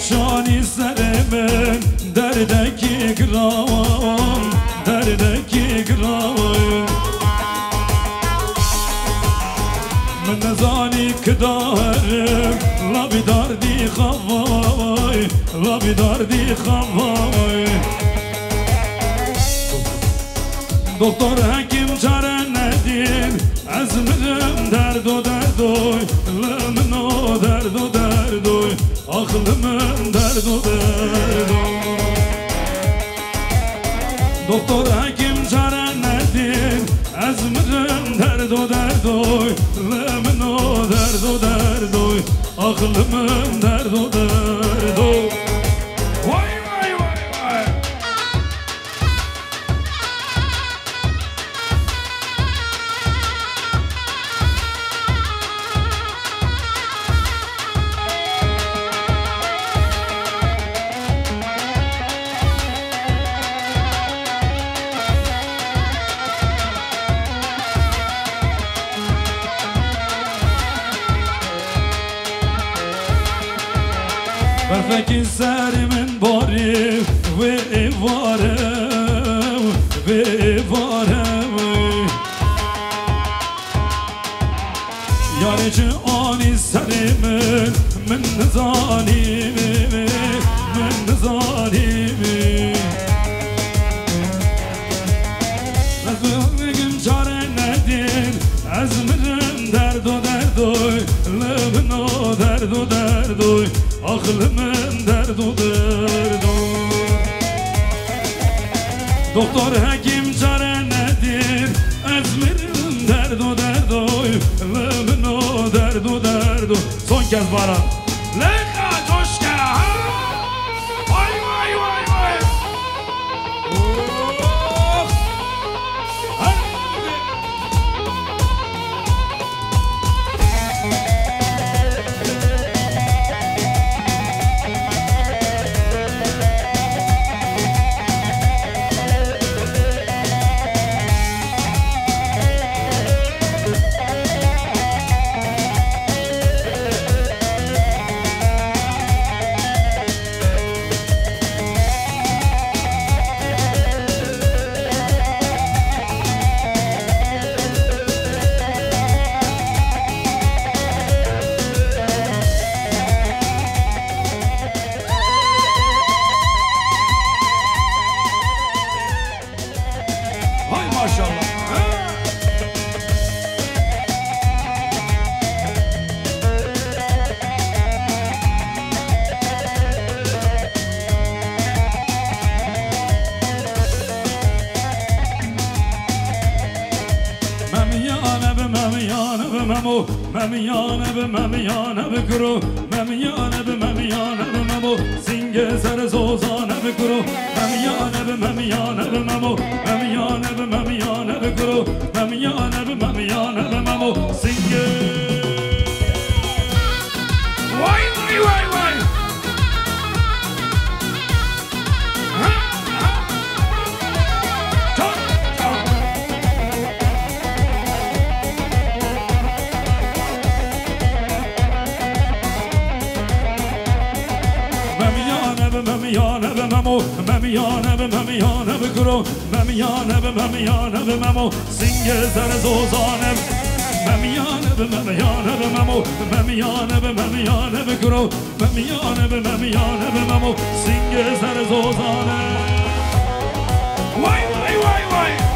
شانی سر من دردکی گرام دردکی گرام من نزانی که دارم لبی دردی خوای لبی دردی خوای دکتر حکیم چاره ندید از منم درد و دردوی لمنو درد و دردوی آخل من درد و دردوی دکتر حکیم چاره ندید از منم درد و دردوی لمنو درد و دردوی آخل من درد و دردوی برفکی سر من باری و ایوارم و ایوارم یاری چه آنی سر من نزانیم من نزانیم بگم چاره ندید از من درد و دردوی لبنو درد و دردوی آخل من درد و دردوی دکتر حکیم چاره ندید از من درد و دردوی لبنو درد و دردوی son kez bana Leka coşka vay vay vay vay ممیانه بکرو ممیانه به ممو سینگ سر زوزانه بکرو ممیانه به ممو ممیانه بکرو ممیانه به ممو سینگ وای وای وای وای ممیانه بکرو ممیانه به ممو سینگ زر زوزانه ممیانه به ممو ممیانه بکرو ممیانه به ممو سینگ زر زوزانه وای وای وای وای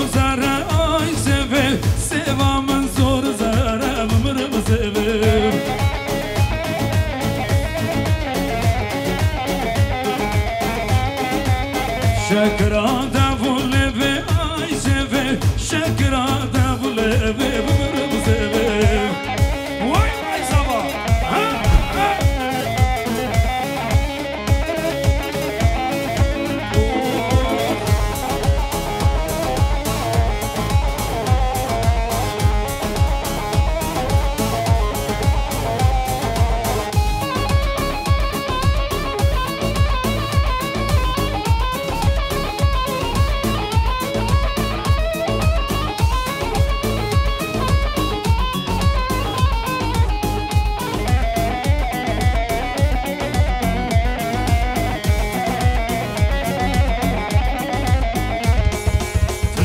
زره آی سوه سوا من زور زره ممرم سوه شکرا دوله به آی سوه شکرا دوله به ممرم سوه وای وای سوا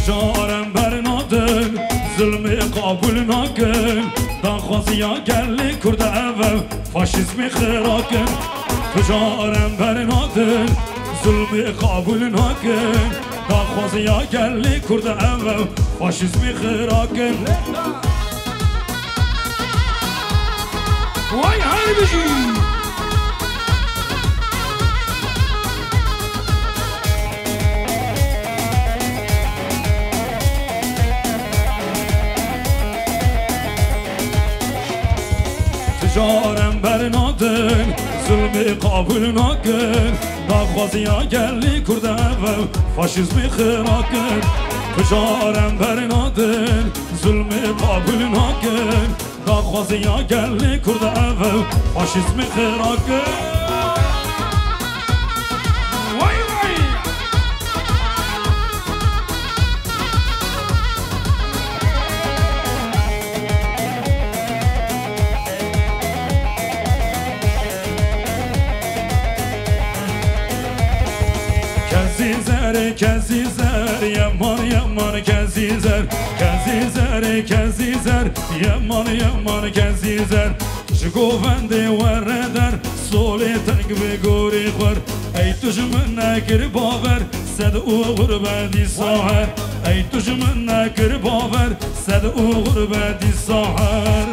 جارم بر نادن ظلم قبول نکن داخوازیا گلی کرد او فاشیسم خراکن جارم بر نادن ظلم قبول نکن داخوازیا گلی کرد او فاشیسم خراکن وای هر بجی جارم بر نادن ظلم قبول نکن داخوازیا گلی کرده و فاشیسم خراکن جارم بر نادن ظلم قبول نکن داخوازیا گلی کرده و فاشیسم خراکن وای وای کسی زر یمان یمان کسی زر کسی زر یمان یمان کسی زر شگوونده وره در سولی تنگ به گوری خور ای تجمن نکر باور صد او غربتی ساهر ای تجمن نکر باور صد او غربتی ساهر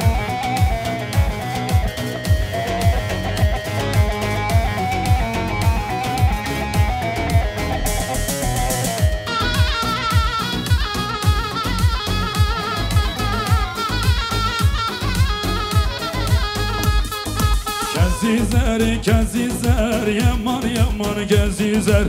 کسی زر یمان یمان کسی زر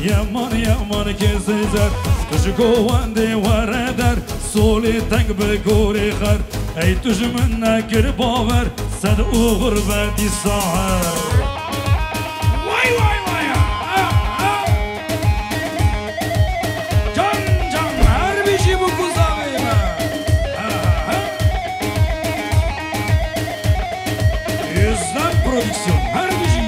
یمان یمان کسی زر تش گوانده وره در سولی تنگ به گوری خر ای تش من نکر باور صد او غربتی ساهر وای وای وای جان جان هر بیشی بکوزاوی Producción Harbici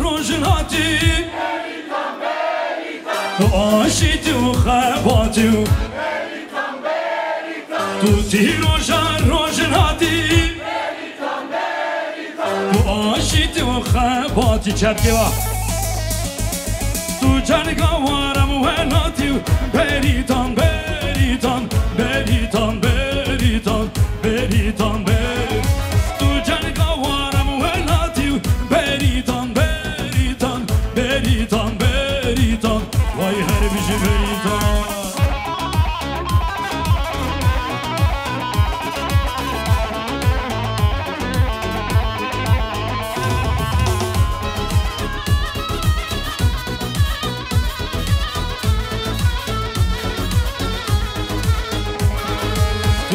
روجناتي عاشتي وخباتي توتي روجناتي عاشتي وخباتي چركوا تو جرگا وارم ولاتي بریتان بریتان بریتان بریتان بریتان تو جرگا وارم ولاتي بریتان بریتان بریتان بریتان وای هر بیشی بریتان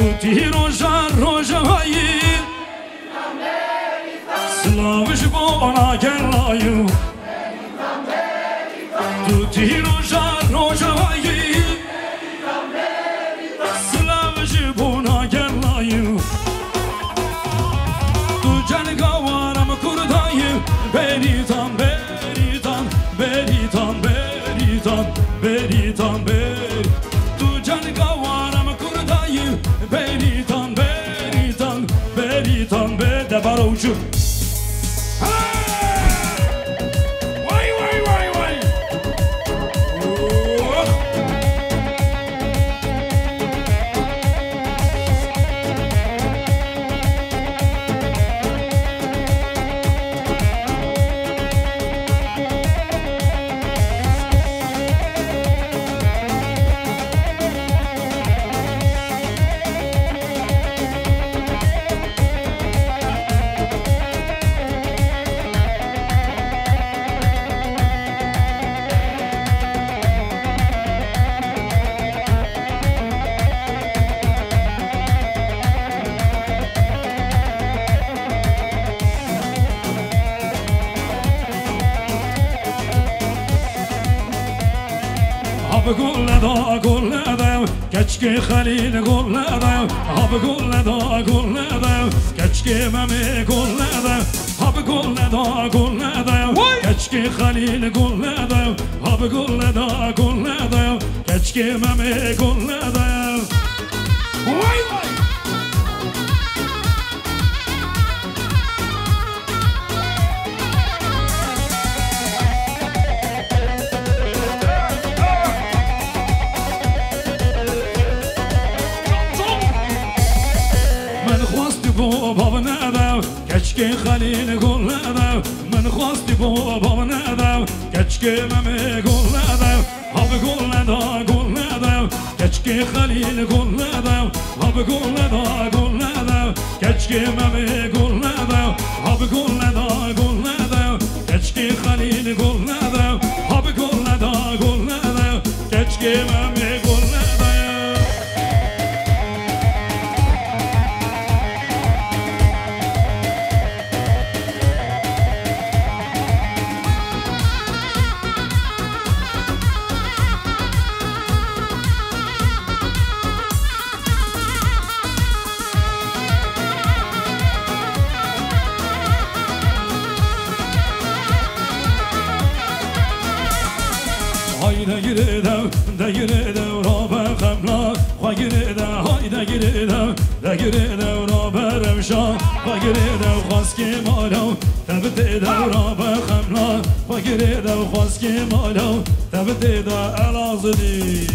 توتی روژایی سلاوش بانا گلایو توتی روژایی سلاوش بانا گلایو تو جنگاوارم کردایو بریتان بریتان بریتان بریتان بریتان بریتان تو جنگاوارم کردایو بریتان بریتان بریتان بده باروشو گل دا کچک خلیل گل دا گل دا کچک ممی گل دا کچک خلیل گل دا کچک ممی گل دا وای وای کچک خلیل گل دا من خواستی بابا ندم کچک ممی گل دا گل دا کچک خلیل گل دا گل دا کچک ممی گل دا گل دا کچک خلیل گل دا گل دا کچک ممی گل دا دگیردم را به خملا خواگیردم های دگیردم را به رمشان خواگیردم خواست که مالا تبتیدم را به خملا خواگیردم خواست که مالا تبتیدم الازدی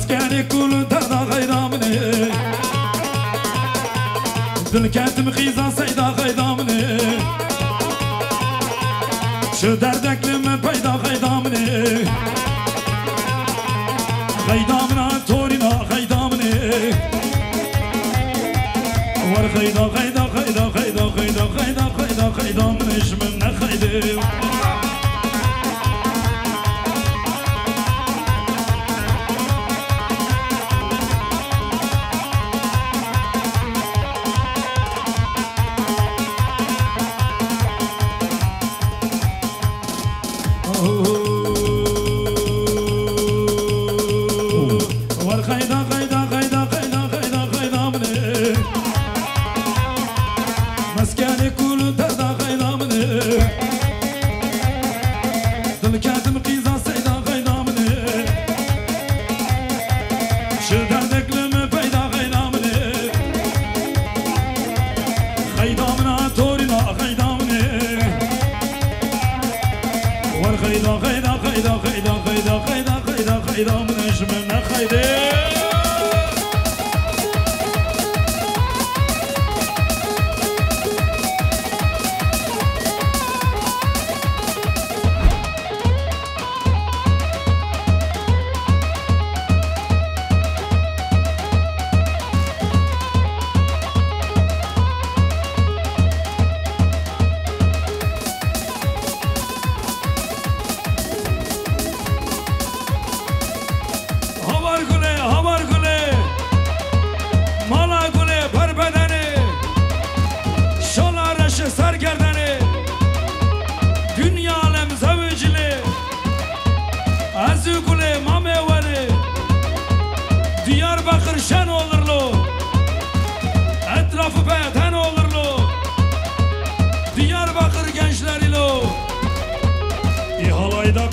مسكني كل دردا غيدا مني دل كاتم خيزة سيدا غيدا مني شو دردك لما بيدا غيدا مني غيدا منا تورينا غيدا مني ور غيدا غيدا غيدا غيدا غيدا غيدا غيدا غيدا منش منا غيدا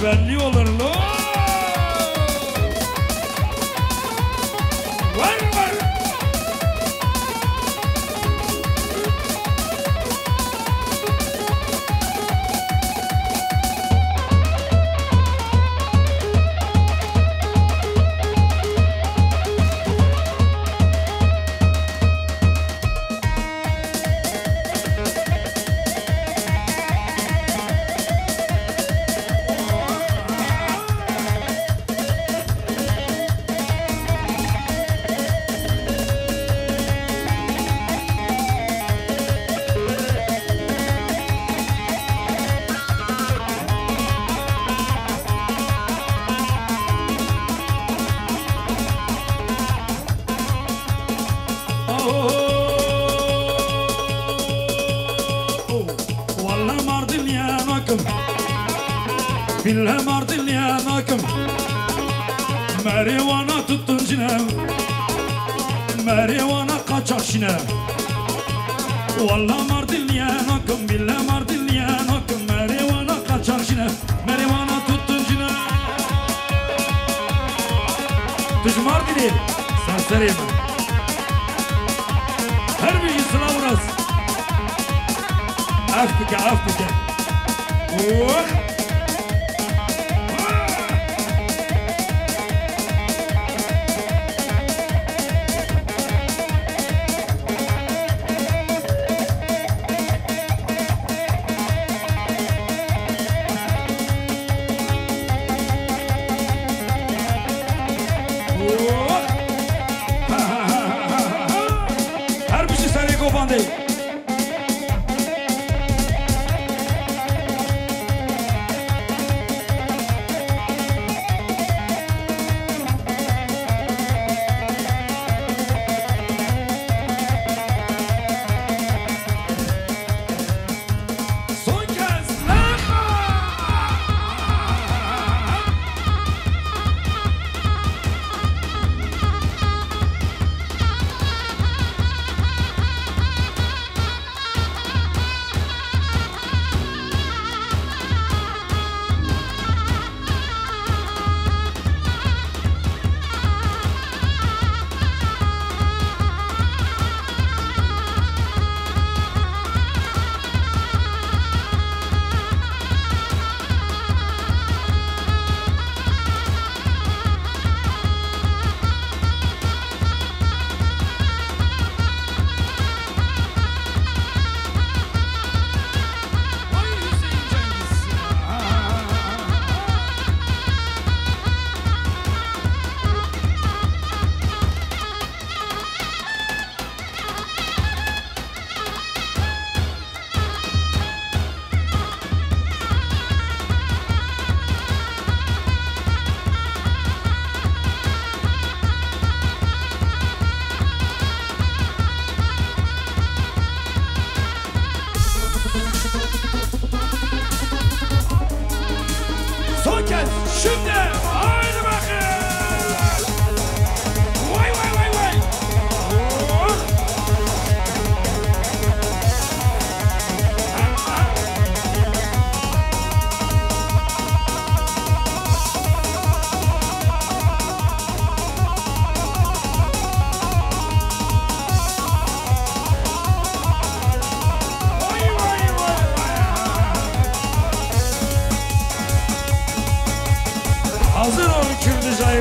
belli olur lo. Var var. Bilhem ardil yanakım Merivana tuttun cinem Merivana kaçak şinem Vallah mardil yanakım Bilhem ardil yanakım Merivana kaçak şinem Merivana tuttun cinem Tuş mardili serseriyim her bir insana vuras Afkıke afkıke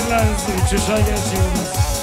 bir lehze uçuşa geçiyoruz.